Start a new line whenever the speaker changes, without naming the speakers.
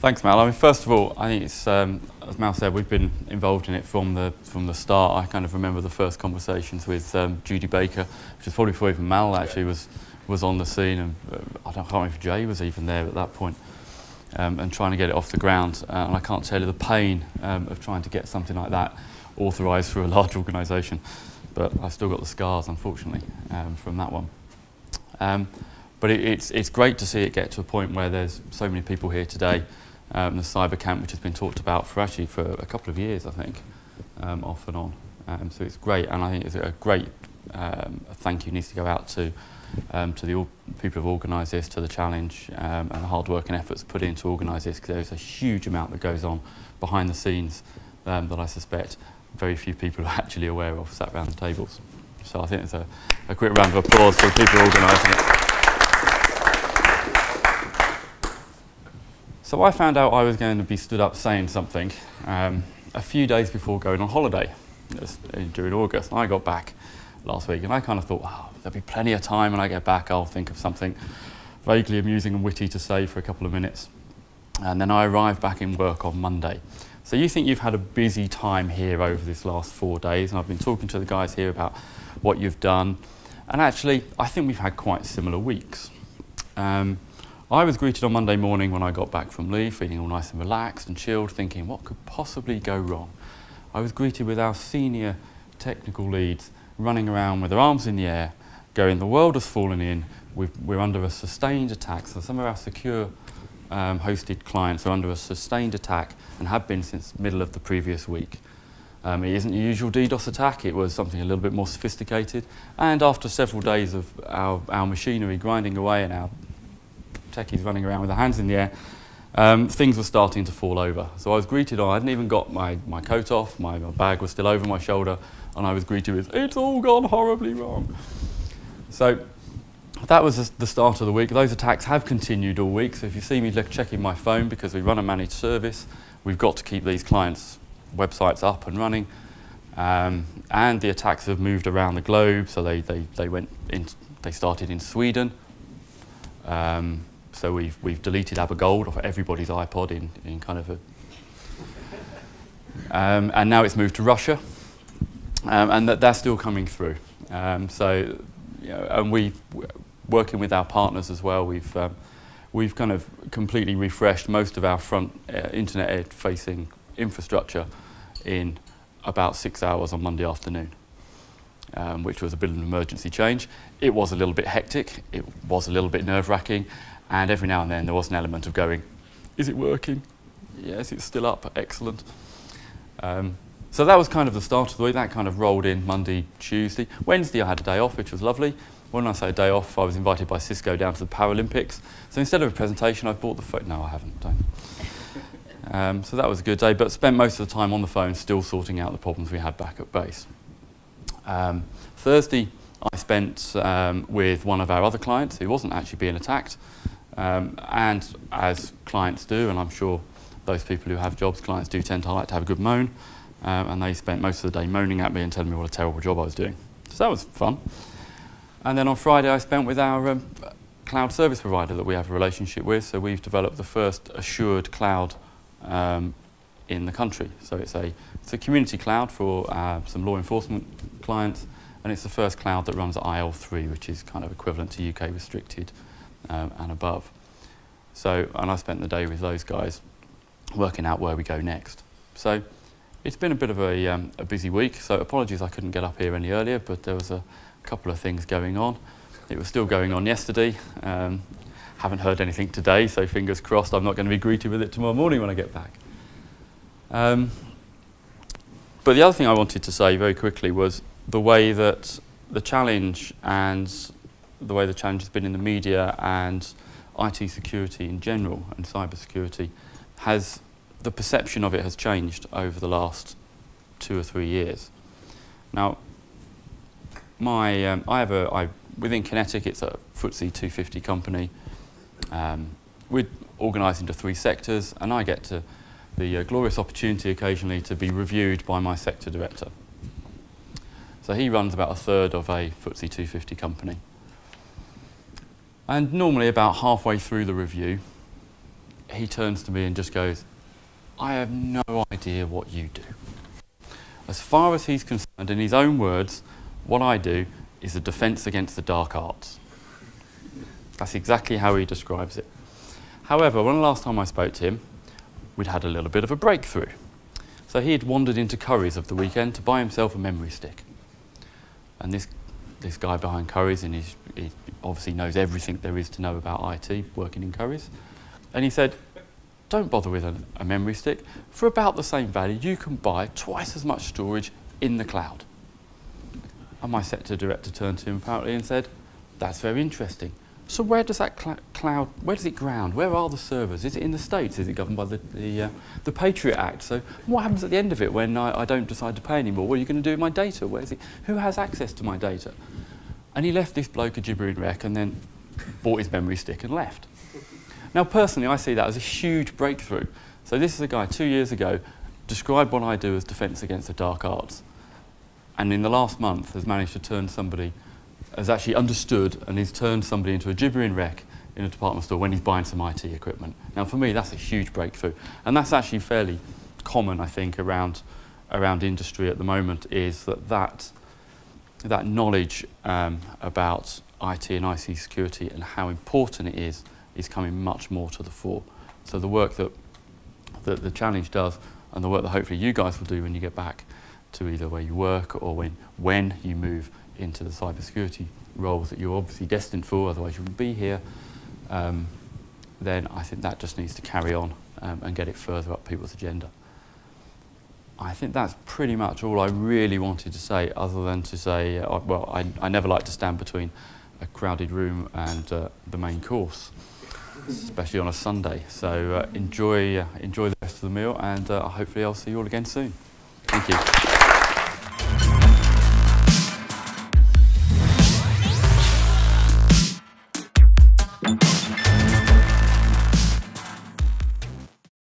Thanks, Mal. I mean, first of all, I think it's, as Mal said, we've been involved in it from the start. I kind of remember the first conversations with Judy Baker, which is probably before even Mal actually was on the scene, and I can't remember if Jay was even there at that point, and trying to get it off the ground. And I can't tell you the pain of trying to get something like that authorised through a large organisation. But I've still got the scars, unfortunately, from that one. But it's great to see it get to a point where there's so many people here today. The cyber camp, which has been talked about for a couple of years, I think, off and on. So it's great, and I think it's a great thank you needs to go out to the people who've organised this, to the challenge, and the hard work and efforts put in to organise this, because there's a huge amount that goes on behind the scenes that I suspect very few people are actually aware of, sat around the tables. So I think it's a quick round of applause for the people organising it. So I found out I was going to be stood up saying something a few days before going on holiday during August. And I got back last week and I kind of thought, oh, there'll be plenty of time when I get back. I'll think of something vaguely amusing and witty to say for a couple of minutes. And then I arrived back in work on Monday. So you think you've had a busy time here over this last 4 days, and I've been talking to the guys here about what you've done. And actually, I think we've had quite similar weeks. I was greeted on Monday morning when I got back from leave, feeling all nice and relaxed and chilled, thinking, what could possibly go wrong? I was greeted with our senior technical leads running around with their arms in the air, going, the world has fallen in, we're under a sustained attack. So some of our secure hosted clients are under a sustained attack and have been since middle of the previous week. It isn't your usual DDoS attack, it was something a little bit more sophisticated. And after several days of our machinery grinding away and our techies running around with their hands in the air, things were starting to fall over. So I was greeted I hadn't even got my coat off, my bag was still over my shoulder, and I was greeted with, it's all gone horribly wrong. So that was the start of the week. Those attacks have continued all week, so if you see me checking my phone, because we run a managed service, we've got to keep these clients' websites up and running. And the attacks have moved around the globe, so they started in Sweden. So we've deleted ABBA off everybody's iPod in kind of a... and now it's moved to Russia, and that's still coming through. So, you know, and working with our partners as well, we've kind of completely refreshed most of our front internet-facing infrastructure in about 6 hours on Monday afternoon, which was a bit of an emergency change. It was a little bit hectic, it was a little bit nerve-wracking, and every now and then there was an element of going, is it working? Yes, it's still up, excellent. So that was kind of the start of the week. That kind of rolled in Monday, Tuesday. Wednesday I had a day off, which was lovely. When I say a day off, I was invited by Cisco down to the Paralympics. So instead of a presentation, I've bought the phone. No, I haven't, don't. So that was a good day, but spent most of the time on the phone still sorting out the problems we had back at base. Thursday, I spent with one of our other clients who wasn't actually being attacked. And as clients do, and I'm sure those people who have jobs, clients do tend to like to have a good moan. And they spent most of the day moaning at me and telling me what a terrible job I was doing. So that was fun. And then on Friday, I spent with our cloud service provider that we have a relationship with. So we've developed the first assured cloud in the country. So it's a community cloud for some law enforcement clients, and it's the first cloud that runs at IL3, which is kind of equivalent to UK restricted and above. So, and I spent the day with those guys working out where we go next. So it's been a bit of a busy week, so apologies I couldn't get up here any earlier, but there was a couple of things going on. It was still going on yesterday. Haven't heard anything today, so fingers crossed I'm not going to be greeted with it tomorrow morning when I get back. But the other thing I wanted to say very quickly was the way that the challenge and the way the challenge has been in the media and IT security in general and cyber security the perception of it has changed over the last 2 or 3 years. Now, within QinetiQ, it's a FTSE 250 company. We're organised into 3 sectors, and I get the glorious opportunity occasionally to be reviewed by my sector director. So he runs about a third of a FTSE 250 company. And normally about halfway through the review, he turns to me and just goes, I have no idea what you do. As far as he's concerned, in his own words, what I do is a defence against the dark arts. That's exactly how he describes it. However, when the last time I spoke to him, we'd had a little bit of a breakthrough. So he had wandered into Currys of the weekend to buy himself a memory stick. And this guy behind Currys, and he obviously knows everything there is to know about IT, working in Currys. And he said, don't bother with a memory stick. For about the same value, you can buy twice as much storage in the cloud. And my sector director turned to him apparently and said, that's very interesting. So where does that cloud, where does it ground? Where are the servers? Is it in the States? Is it governed by the Patriot Act? So what happens at the end of it when I don't decide to pay anymore? What are you going to do with my data? Where is it? Who has access to my data? And he left this bloke a gibbering wreck and then bought his memory stick and left. Now personally, I see that as a huge breakthrough. So this is a guy 2 years ago described what I do as defence against the dark arts. And in the last month has managed to turn somebody, has actually understood and has turned somebody into a gibbering wreck in a department store when he's buying some IT equipment. Now for me, that's a huge breakthrough. And that's actually fairly common, I think, around industry at the moment, is that knowledge about IT and IC security and how important it is coming much more to the fore. So the work that the challenge does, and the work that hopefully you guys will do when you get back to either where you work or when you move into the cybersecurity roles that you're obviously destined for, otherwise you wouldn't be here, then I think that just needs to carry on and get it further up people's agenda. I think that's pretty much all I really wanted to say, other than to say, well, I never like to stand between a crowded room and the main course, especially on a Sunday. So enjoy the rest of the meal, and hopefully I'll see you all again soon. Thank you.